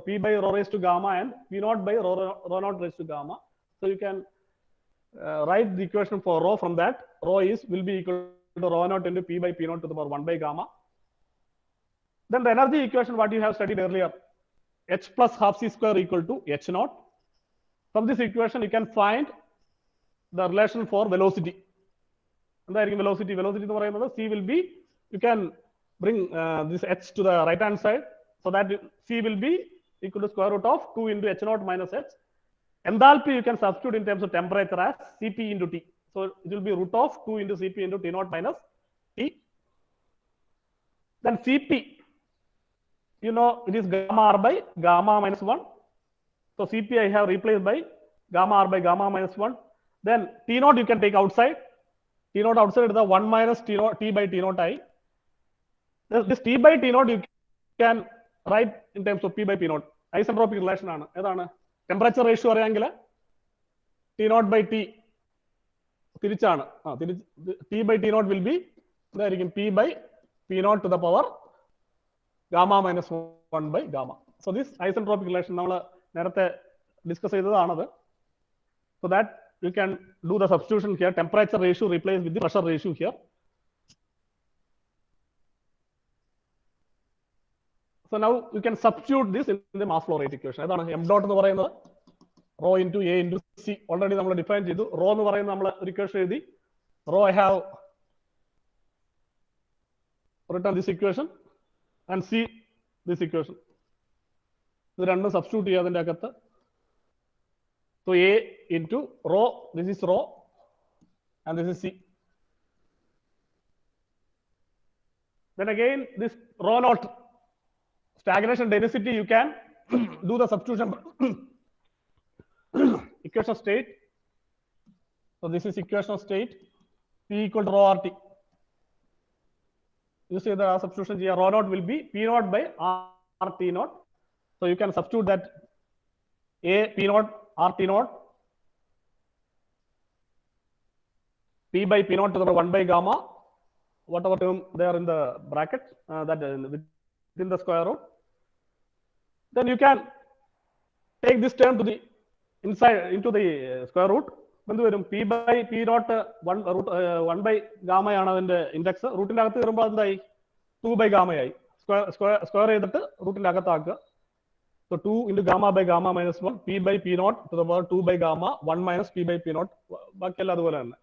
P by rho raised to gamma and P naught by rho naught raised to gamma. So you can write the equation for rho from that. Rho will be equal to rho naught into P by P naught to the power 1 by gamma. Then the energy equation what you have studied earlier, H plus half C square equal to H naught. From this equation you can find the relation for velocity. Velocity C will be, you can bring this H to the right hand side, so that C will be equal to square root of 2 into H naught minus H. Enthalpy you can substitute in terms of temperature as Cp into T. So it will be root of 2 into Cp into T naught minus T. Then Cp, you know, it is gamma R by gamma minus 1. So Cp I have replaced by gamma R by gamma minus 1. Then T naught you can take outside. T naught outside is the 1 minus T by T naught I. This T by T naught you can write in terms of P by P naught. Isentropic relation ആണ്. ഏതാണ്? Temperature ratio അറിയാമെങ്കിൽ T naught by T തിരിച്ചാണ്. T by T naught will be P by P naught to the power gamma minus 1 by gamma. So this isentropic relation നമ്മൾ നേരത്തെ discuss ചെയ്തതാണത്. So that you can do the substitution here. Temperature ratio replaced with the pressure ratio here. So now you can substitute this in the mass flow rate equation. അതാണ് m dot എന്ന് പറയുന്നത് rho into a into c. Already നമ്മൾ define ചെയ്തു. Rho എന്ന് പറയുന്നത് നമ്മൾ ഒരു equation എഴുതി. Rho I have written this equation and c this equation. ഇത് രണ്ടും സബ്സ്റ്റിറ്റ്യൂട്ട് ചെയ്യുക അതിന്റെ അകത്ത്. So a into rho, this is rho and this is c. Then again this rho naught stagnation density you can do the substitution equation of state. So this is equation of state, P equal to rho RT. You see the substitution here, rho naught will be P naught by RT naught. So you can substitute that A P naught RT naught P by P naught to the 1 by gamma, whatever term they are in the bracket, that within the square root. Then you can take this term to the inside into the square root. P by P naught 1 by gamma ആണ് അതിന്റെ index. റൂട്ടിന്റെ അകത്ത് വരുമ്പോൾ എന്തായി? 2 by gamma ആയി. Square ചെയ്തിട്ട് റൂട്ടിന്റെ അകത്താക്കുക. So 2 into gamma by gamma minus 1, P by P naught to the power 2 by gamma, 1 minus P by P naught. ബാക്കിയെല്ലാം അതുപോലെ തന്നെ.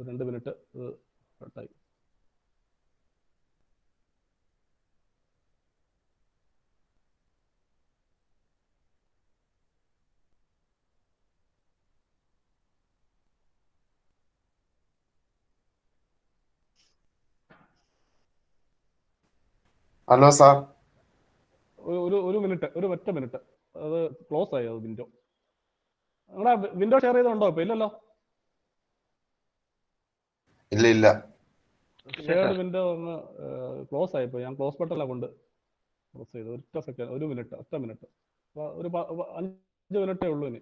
രണ്ട് മിനിറ്റ് കട്ടായി. ഹലോ സാർ, ഒരു മിനിറ്റ്, ഒരു ഒറ്റ മിനിറ്റ്. അത് ക്ലോസ് ആയി അത് വിൻഡോ. നിങ്ങളുടെ വിൻഡോ ഷെയർ ചെയ്തുണ്ടോ? ഇപ്പൊ ഇല്ലല്ലോ. ഇല്ല ഇല്ല, ഷെയർഡ് വിൻഡോ ഒന്ന് ക്ലോസ് ആയിപ്പോ. ഞാൻ ക്ലോസ് ബട്ടണിലാണ് കൊണ്ട് പ്രസ് ചെയ്തു. ഒറ്റ സെക്കൻഡ്, ഒരു മിനിറ്റ്, ഒറ്റ മിനിറ്റ്. ഒരു 5 മിനിറ്റേ ഉള്ളൂ ഇനി.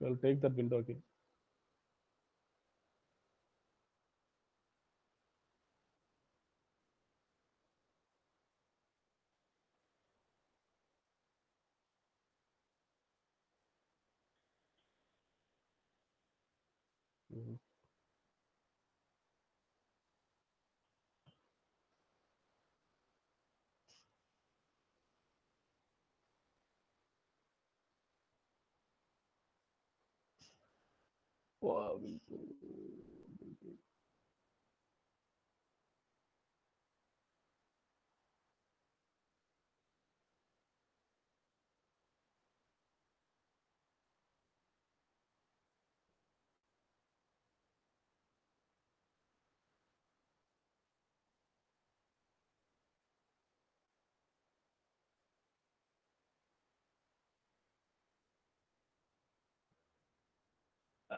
I'll take that window again. Wow.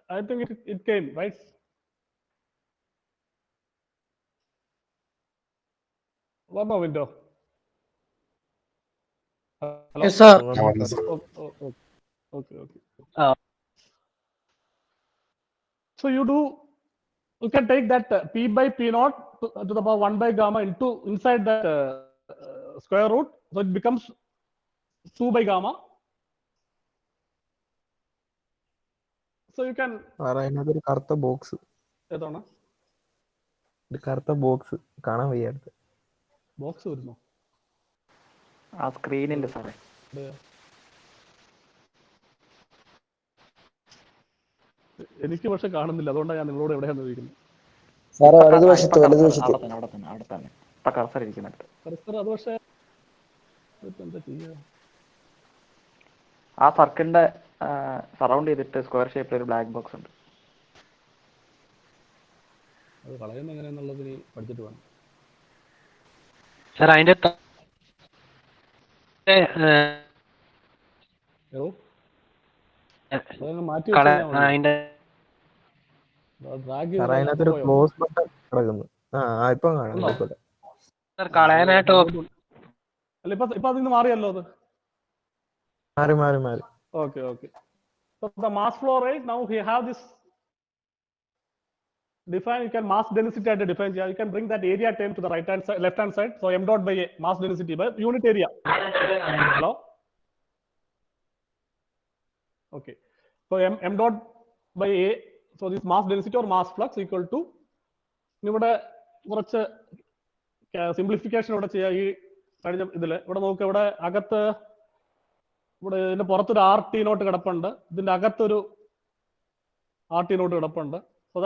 I think it came, right? One more window. Hello? Yes, sir. Okay. So you can take that P by P naught to the power 1 by gamma inside that square root. So it becomes 2 by gamma. So you can. സാറേ അതിനകത്തൊരു കറുത്ത box, ഏതാണ് ഒരു കറുത്ത box കാണാൻ വയ്യാത്ത box വരുന്നു? ആ സ്ക്രീനില്ല സാറേ. എനിക്ക് പക്ഷെ കാണുന്നില്ല, അതുകൊണ്ടാണ് ഞാൻ നിങ്ങളോട് എവിടെയാന്ന് ചോദിക്കുന്നത്. സാറേ വലതുവശത്ത് അവിടെ തന്നെ ഇപ്പൊ കർസർ ഇരിക്കുന്നുണ്ട്. അത് പക്ഷേ എന്താ ചെയ്യുക? ആ സർക്കിളിന്റെ സറൗണ്ട് ചെയ്തിട്ട് സ്ക്വയർ ഷേപ്പിൽ ഒരു ബ്ലാക്ക് ബോക്സ് ഉണ്ട്. അത് കളയുന്ന എങ്ങനെയാന്നുള്ളത് ഇനി പഠിച്ചിട്ട് വേണം. സാർ അതിന്റെ മാറ്റി സാറേ അതിനകത്തൊരു ക്ലോസ് ബട്ടൺ കിടക്കുന്നു. ഇപ്പം കാണാം. കളയാനായിട്ട് അല്ല ഇപ്പൊ അതിന് മാറിയല്ലോ അത്. മാറി. Okay. So the mass flow rate, now we have this define. You can mass density at a define. You can bring that area term to the left hand side. So m dot by a, mass density by unit area. Hello. Okay. So m dot by a. So this mass density or mass flux equal to. ഇവിടെ കുറച്ച് simplification ഇവിടെ ചെയ്യാം. ഈ കഴിഞ്ഞ ഇതില് ഇവിടെ നോക്കുക, ഇവിടെ അകത്ത് ഇവിടെ ഇതിന്റെ പുറത്തൊരു RT നോട്ട് കിടപ്പുണ്ട്, ഇതിന്റെ അകത്തൊരു RT നോട്ട് കിടപ്പുണ്ട്. So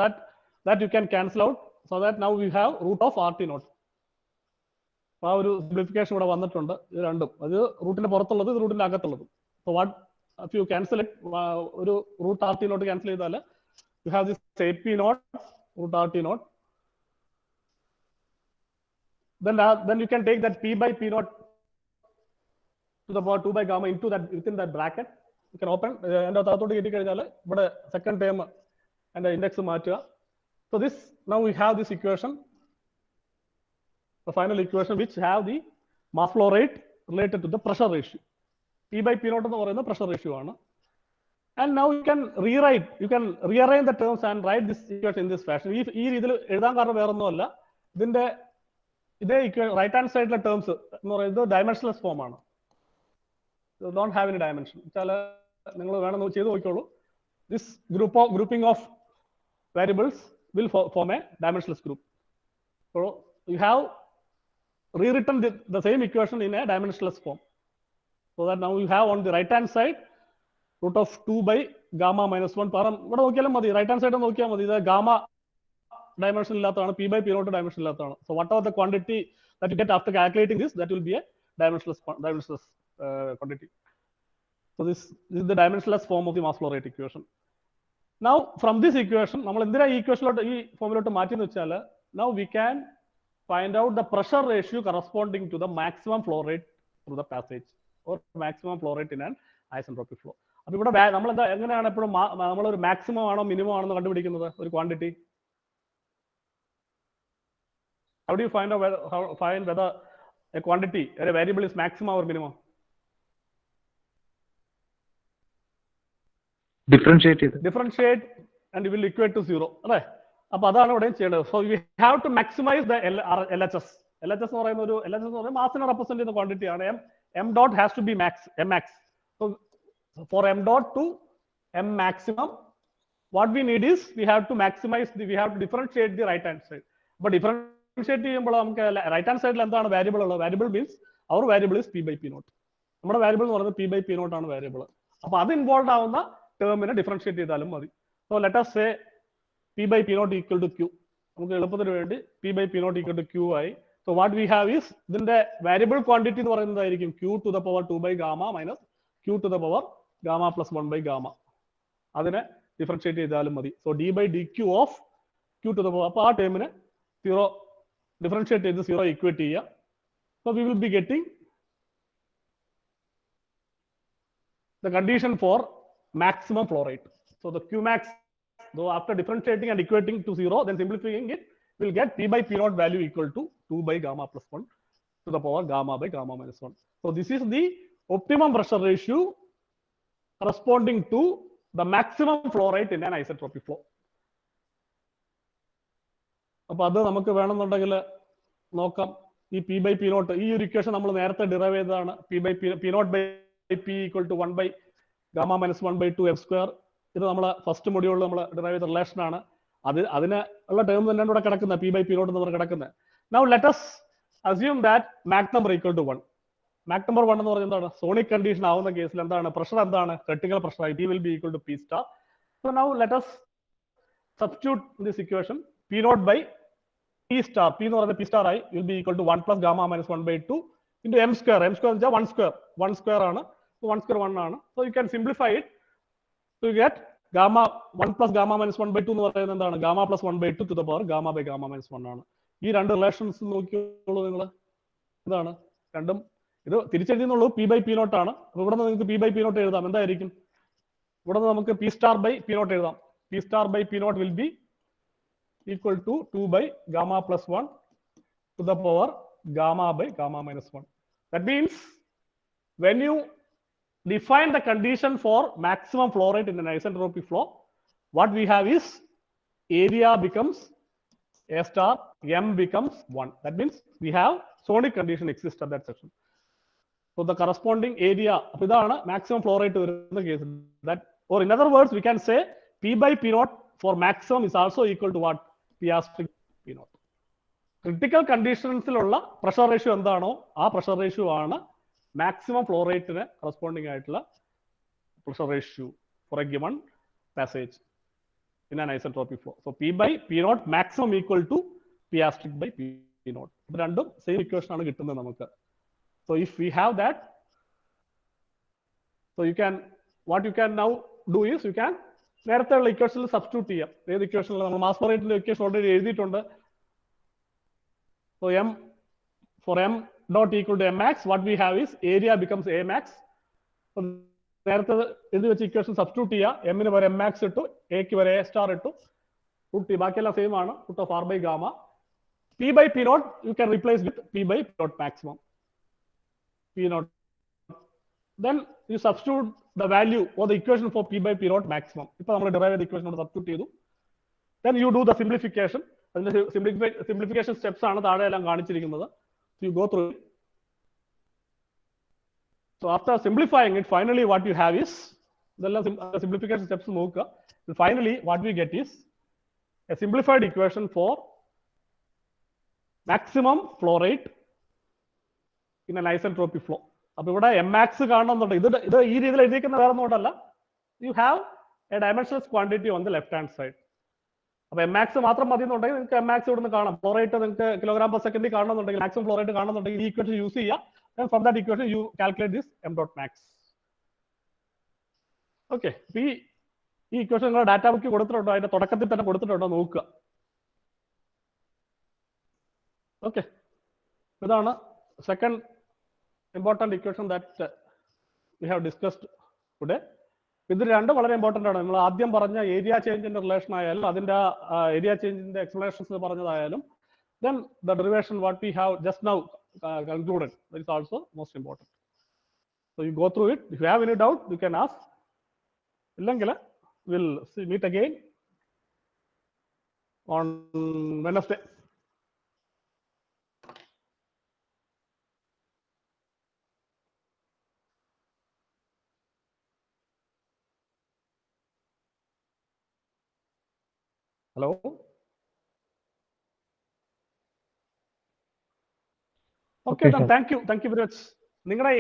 that you can cancel out, so that now we have root of RT naught. ആ ഒരു സിംപ്ലിഫിക്കേഷൻ ഇവിടെ വന്നിട്ടുണ്ട്. ഇത് രണ്ടും, അത് റൂട്ടിന്റെ പുറത്തുള്ളത്, ഇത് റൂട്ടിന്റെ അകത്തുള്ളത്. So what if you cancel it, ഒരു റൂട്ട് RT നോട്ട് ക്യാൻസൽ ചെയ്താൽ you have this AP naught root RT naught. Then you can take that P by P naught to the power 2 by gamma into that, within that bracket. You can open and അകത്തോട്ട് കയറ്റി കഴിഞ്ഞാൽ ഇവിടെ second term അതിന്റെ index മാറ്റുക. So this, now we have this equation, the final equation which have the mass flow rate related to the pressure ratio. P by P naught എന്ന് പറയുന്നത് pressure ratio ആണ്. And now you can rearrange the terms and write this equation in this fashion. ഈ രീതിയിൽ എഴുതാൻ കാരണം വേറൊന്നുമല്ല, ഇതിന്റെ ഇതേ റൈറ്റ് ഹാൻഡ് സൈഡിലെ ടേംസ് എന്ന് പറയുന്നത് ഡയമെൻഷൻലെസ് ഫോം ആണ്. Don't have any dimension. വെച്ചാൽ നിങ്ങൾ വേണമെന്ന് ചെയ്ത് നോക്കിക്കോളൂ. This grouping of variables will form a dimensionless group. So you have rewritten the same equation in a dimensionless form, so that now you have on the right hand side root of 2 by gamma minus 1. കാരണം ഇവിടെ നോക്കിയാലും മതി, right hand side നോക്കിയാൽ മതി. ഇത് gamma dimension ഇല്ലാത്തതാണ്, P by P naught dimension ഇല്ലാത്തതാണ്. So whatever the quantity that you get after calculating this, that will be a dimensionless quantity. So this is the dimensionless form of the mass flow rate equation. Now from this equation, നമ്മൾ എന്തിനാ ഈ ഇക്വേഷനിലോട്ട് ഈ ഫോമിലോട്ട് മാറ്റിയെന്ന് വെച്ചാൽ, now we can find out the pressure ratio corresponding to the maximum flow rate through the passage or maximum flow rate in an isentropic flow. അപ്പോൾ ഇവിടെ നമ്മൾ എങ്ങനെയാണ് എപ്പോഴും നമ്മളൊരു മാക്സിമം ആണോ മിനിമം ആണോ കണ്ടുപിടിക്കുന്നത് ഒരു quantity? How do you find out whether a quantity or a variable is maximum or minimum? Differentiate and will equate to 0 അല്ലേ? അപ്പൊ അതാണ് ഇവിടെ ചെയ്യേണ്ടത്. So we have to maximise the LHS. LHS എന്ന് പറയുന്ന ഒരു LHS എന്ന് പറയുന്നത് മാസിനെ റെപ്രസെന്റ് ചെയ്യുന്ന ക്വാണ്ടിറ്റി ആണ്. M dot has to be max. So for M dot to M maximum, what we need is we have to differentiate the right hand side. But differentiate ചെയ്യുമ്പോൾ നമുക്ക് റൈറ്റ് ഹാൻഡ് സൈഡിൽ എന്താണ് variable ഉള്ളത്? Variable means our variable is P/P0. നമ്മുടെ variable എന്ന് പറയുന്നത് P/P0 ആണ് variable. അപ്പൊ അത് ഇൻവോൾവ് ആവുന്ന ടേമിനെ ഡിഫറൻഷിയേറ്റ് ചെയ്താലും മതി. So let us say P/P0 equal to Q. നമുക്ക് എളുപ്പത്തിന് വേണ്ടി P/P0 equal to Q ആയി. So what we have is ഇതിന്റെ വാരിയബിൾ ക്വാണ്ടിറ്റി എന്ന് പറയുന്നതായിരിക്കും Q to the power 2 by gamma minus Q to the power gamma plus 1 by gamma. അതിനെ differentiate ചെയ്താലും മതി. So d by dq of Q to the power, അപ്പോൾ ആ ടേമിനെ 0 differentiate ചെയ്ത് 0 equate ചെയ്യുക. So we will be getting the condition for maximum flow rate. So the Qmax, though after differentiating and equating to 0, then simplifying it, we'll get P/P0 value equal to 2 by gamma plus 1 to the power gamma by gamma minus 1. So this is the optimum pressure ratio corresponding to the maximum flow rate in an isentropic flow. അപ്പോൾ അത് നമുക്ക് വേണമെന്നുണ്ടെങ്കിൽ നോക്കാം. ഈ P/P0 ഈ ഒരു equation നമ്മൾ നേരത്തെ ഡിറൈവ് ചെയ്തതാണ്. P/P0 by P equal to 1 by gamma minus 1 by 2 f square. ഇത് നമ്മൾ ഫസ്റ്റ് മൊഡ്യൂളിൽ നമ്മൾ ഡിറൈവ് ചെയ്ത റിലേഷൻ ആണ്. അതിന് ഉള്ള ടേം തന്നെയാണ് ഇവിടെ കിടക്കുന്നത്, P/P0 എന്ന് പറഞ്ഞ് കിടക്കുന്നത്. Now let us assume that Mach number equal to 1. Mach number 1 എന്ന് പറയുന്നത് എന്താണ്? സോണിക് കണ്ടീഷൻ ആവുന്ന കേസിൽ എന്താണ് പ്രഷർ? എന്താണ് critical pressure? T will be equal to P star. So now let us substitute in this equation P0 by P star. P എന്ന് പറയുന്നത് P star ആയി will be equal to 1 plus gamma minus 1 by 2 into m square. M square എന്ന് വെച്ചാൽ 1 square ആണ്. So 1 square 1 ആണ്. So you can simplify it to get gamma 1 plus gamma minus 1 by 2 എന്ന് പറയുന്നത് എന്താണ്? gamma plus 1 by 2 to the power gamma by gamma minus 1 ആണ്. ഈ രണ്ട് റിലേഷൻസ് നോക്കിയോളൂ നിങ്ങൾ. ഇതാണ് രണ്ടും. ഇത് തിരിച്ചെഴുതുന്നുള്ളൂ P/P0 ആണ്. അപ്പൊ ഇവിടെ നിന്ന് നിങ്ങൾക്ക് P/P0 എഴുതാം. എന്തായിരിക്കും? ഇവിടെ നിന്ന് നമുക്ക് P star by P0 എഴുതാം. P star by P0 will be equal to 2 by gamma plus 1 to the power gamma by gamma minus 1. That means when you define the condition for maximum flow rate in an isentropic flow, what we have is area becomes A star, M becomes 1. That means we have sonic condition exists at that section. So the corresponding area, ഇതാണ് maximum flow rate വരുന്ന case. That, or in other words, we can say P/P0 for maximum is also equal to what? P asterisk P0. Critical കണ്ടീഷൻസിലുള്ള pressure ratio എന്താണോ ആ pressure ratio ആണ് maximum flow റേറ്റിന് corresponding ആയിട്ടുള്ള pressure ratio for a given passage in an isentropic flow. So P/P0 maximum equal to P asterisk by P0. ഇത് രണ്ടും same equation ആണ് കിട്ടുന്നത് നമുക്ക്. So if we have that, so what you can now do is you can നേരത്തെ ഉള്ള ഇക്വേഷനിൽ substitute ചെയ്യാം. ഏത് ഇക്വേഷനിൽ നമ്മൾ മാസ് ഫ്ലോ റേറ്റിന്റെ ഇക്വേഷൻ ഓൾറെഡി എഴുതിയിട്ടുണ്ട്. So for M dot equal to M max, what we have is area becomes A max. So നേരത്തെ എഴുതി വെച്ച ഇക്വേഷൻ സബ്സ്റ്റിറ്റ്യൂട്ട് ചെയ്യുക. എമ്മിന് വരെ M max ഇട്ടു, എക്ക് വരെ A star ഇട്ടു, root ബാക്കിയെല്ലാം സെയിം ആണ്. root of R by gamma. P/P0 you can replace with P/P0 maximum. P0. Then you substitute the value or the equation for P/P0 maximum. ഇപ്പോൾ നമ്മൾ ഡിറൈവ് ചെയ്ത equation substitute ചെയ്തു. Then you do the simplification. അതിന്റെ simplification steps ആണ് താഴെ എല്ലാം കാണിച്ചിരിക്കുന്നത്. So you go through it. So after simplifying it, finally what you have is ഇതെല്ലാം simplification steps നോക്കുക. Finally what we get is a simplified equation for maximum flow rate in an isentropic flow. അപ്പോൾ ഇവിടെ M max കാണണമെന്നുണ്ട്. ഇത് ഈ രീതിയിൽ എഴുതിയിരിക്കുന്ന വേറെ ഒന്നുകൊണ്ടല്ല. You have a dimensionless quantity on the left hand side. അപ്പോൾ M max മാത്രം മതി എന്നുണ്ടെങ്കിൽ നിങ്ങൾക്ക് M max ഇവിടുന്ന് കാണാം. ഫ്ലോ റേറ്റ് നിങ്ങൾക്ക് കിലോഗ്രാം പെർ സെക്കൻഡിൽ കാണണമെന്നുണ്ടെങ്കിൽ മാക്സിമം ഫ്ലോ റേറ്റ് കാണണമെന്നുണ്ടെങ്കിൽ ഈ ഇക്വേഷൻ യൂസ് ചെയ്യുക. And from that equation you calculate this M dot max. Okay. ഈ ഇക്വേഷൻ നിങ്ങൾ ഡാറ്റ ബുക്ക് കൊടുത്തിട്ടുണ്ടോ? അതിന്റെ തുടക്കത്തിൽ തന്നെ കൊടുത്തിട്ടുണ്ടോ നോക്കുക. ഓക്കെ, ഇതാണ് second important equation that we have discussed today. ഇത് രണ്ടും വളരെ ഇമ്പോർട്ടന്റ് ആണ്. നമ്മൾ ആദ്യം പറഞ്ഞ ഏരിയ ചേഞ്ചിന്റെ റിലേഷൻ ആയാലും അതിന്റെ ഏരിയ ചേഞ്ചിന്റെ എക്സ്പ്ലനേഷൻസ് പറഞ്ഞതായാലും then the derivation what we have just now concluded, that is also most important. So you go through it. If you have any doubt you can ask. ഇല്ലെങ്കിൽ we'll meet again on Wednesday. Hello? Okay, then thank you very much. നിങ്ങളുടെ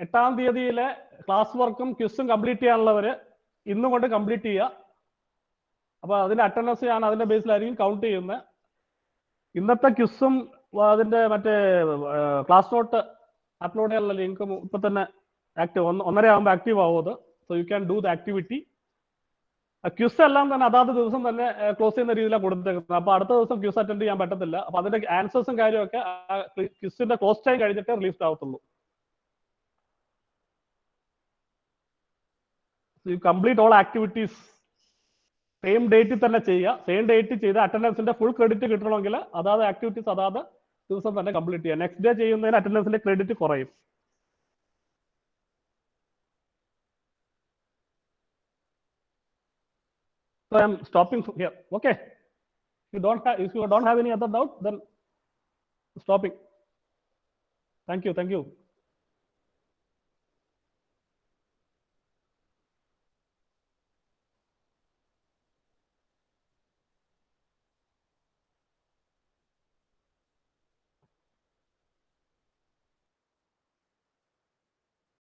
എട്ടാം തീയതിയിലെ class വർക്കും ക്വിസും complete ചെയ്യാനുള്ളവര് ഇന്നും കൊണ്ട് complete ചെയ്യുക. അപ്പൊ അതിന്റെ attendance ഞാൻ അതിന്റെ ബേസിലായിരിക്കും കൗണ്ട് ചെയ്യുന്നത്. ഇന്നത്തെ ക്വിസും അതിന്റെ മറ്റേ ക്ലാസ് നോട്ട് അപ്ലോഡ് ചെയ്യാനുള്ള ലിങ്കും ഇപ്പൊ തന്നെ ആക്റ്റീവ് 1:30 ആകുമ്പോൾ ആക്റ്റീവ് ആവും അത്. So you can do the activity. Cues എല്ലാം തന്നെ അതാത് ദിവസം തന്നെ ക്ലോസ് ചെയ്യുന്ന രീതിയിലാണ് കൊടുത്തേക്കുന്നത്. അപ്പൊ അടുത്ത ദിവസം ക്യൂസ് അറ്റൻഡ് ചെയ്യാൻ പറ്റത്തില്ല. അപ്പൊ അതിന്റെ ആൻസേഴ്സും കാര്യമൊക്കെ ക്യൂസിന്റെ ക്ലോസ് ടൈം കഴിഞ്ഞിട്ട് റിലീസ് ആവത്തുള്ളൂ. You complete all activities same ഡേറ്റിൽ തന്നെ ചെയ്യുക. സെയിം ഡേറ്റ് ചെയ്ത് അറ്റൻഡൻസിന്റെ ഫുൾ ക്രെഡിറ്റ് കിട്ടണമെങ്കിൽ അതാത് ആക്ടിവിറ്റീസ് അതാത് ദിവസം തന്നെ കംപ്ലീറ്റ് ചെയ്യുക. നെക്സ്റ്റ് ഡേ ചെയ്യുന്നതിന് അറ്റൻഡൻസിന്റെ ക്രെഡിറ്റ് കുറയും. So I am stopping here. Okay. If you don't have any other doubt, then stopping. Thank you.